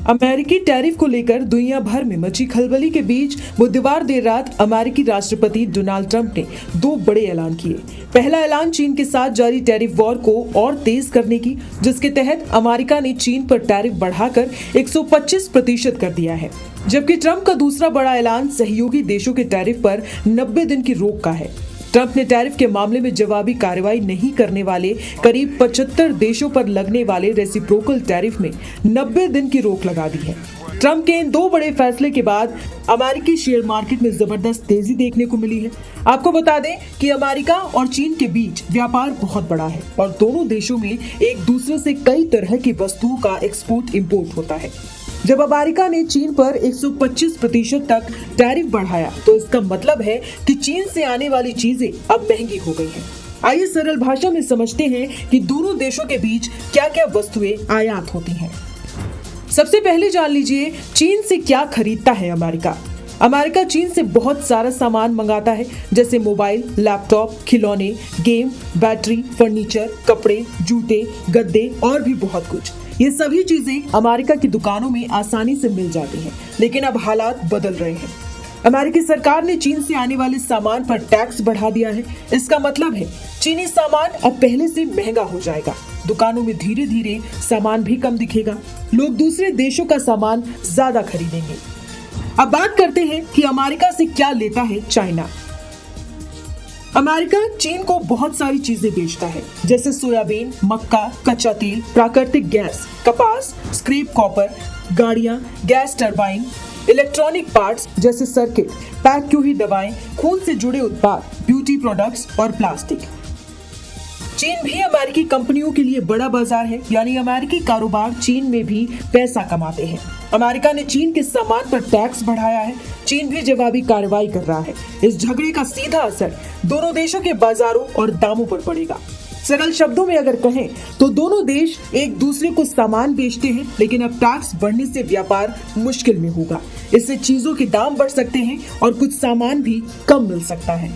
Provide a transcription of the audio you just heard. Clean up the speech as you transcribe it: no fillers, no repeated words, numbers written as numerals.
अमेरिकी टैरिफ को लेकर दुनिया भर में मची खलबली के बीच बुधवार देर रात अमेरिकी राष्ट्रपति डोनाल्ड ट्रंप ने दो बड़े ऐलान किए। पहला ऐलान चीन के साथ जारी टैरिफ वॉर को और तेज करने की, जिसके तहत अमेरिका ने चीन पर टैरिफ बढ़ाकर 125% कर दिया है। जबकि ट्रंप का दूसरा बड़ा ऐलान सहयोगी देशों के टैरिफ पर 90 दिन की रोक का है। ट्रंप ने टैरिफ के मामले में जवाबी कार्रवाई नहीं करने वाले करीब 75 देशों पर लगने वाले रेसिप्रोकल टैरिफ में 90 दिन की रोक लगा दी है। ट्रंप के इन दो बड़े फैसले के बाद अमेरिकी शेयर मार्केट में जबरदस्त तेजी देखने को मिली है। आपको बता दें कि अमेरिका और चीन के बीच व्यापार बहुत बड़ा है और दोनों देशों में एक दूसरे से कई तरह की वस्तुओं का एक्सपोर्ट इंपोर्ट होता है। जब अमेरिका ने चीन पर 125% तक टैरिफ बढ़ाया तो इसका मतलब है कि चीन से आने वाली चीजें अब महंगी हो गई हैं। आइए सरल भाषा में समझते हैं कि दोनों देशों के बीच क्या-क्या वस्तुएं आयात होती हैं। सबसे पहले जान लीजिए चीन से क्या खरीदता है अमेरिका। अमेरिका चीन से बहुत सारा सामान मंगाता है, जैसे मोबाइल, लैपटॉप, खिलौने, गेम, बैटरी, फर्नीचर, कपड़े, जूते, गद्दे और भी बहुत कुछ। ये सभी चीजें अमेरिका की दुकानों में आसानी से मिल जाती हैं, लेकिन अब हालात बदल रहे हैं। अमेरिकी सरकार ने चीन से आने वाले सामान पर टैक्स बढ़ा दिया है। इसका मतलब है चीनी सामान अब पहले से महंगा हो जाएगा। दुकानों में धीरे धीरे सामान भी कम दिखेगा। लोग दूसरे देशों का सामान ज्यादा खरीदेंगे। अब बात करते हैं कि अमेरिका से क्या लेता है चाइना। अमेरिका चीन को बहुत सारी चीजें बेचता है, जैसे सोयाबीन, मक्का, कच्चा तेल, प्राकृतिक गैस, कपास, स्क्रैप कॉपर, गाड़ियां, गैस टरबाइन, इलेक्ट्रॉनिक पार्ट्स जैसे सर्किट, पैक की हुई दवाएं, खून से जुड़े उत्पाद, ब्यूटी प्रोडक्ट्स और प्लास्टिक। चीन भी अमेरिकी कंपनियों के लिए बड़ा बाजार है, यानी अमेरिकी कारोबार चीन में भी पैसा कमाते हैं। अमेरिका ने चीन के सामान पर टैक्स बढ़ाया है। चीन भी जवाबी कार्रवाई कर रहा है। इस झगड़े का सीधा असर दोनों देशों के बाजारों और दामों पर पड़ेगा। सरल शब्दों में अगर कहें तो दोनों देश एक दूसरे को सामान बेचते हैं, लेकिन अब टैक्स बढ़ने से व्यापार मुश्किल में होगा। इससे चीजों के दाम बढ़ सकते हैं और कुछ सामान भी कम मिल सकता है।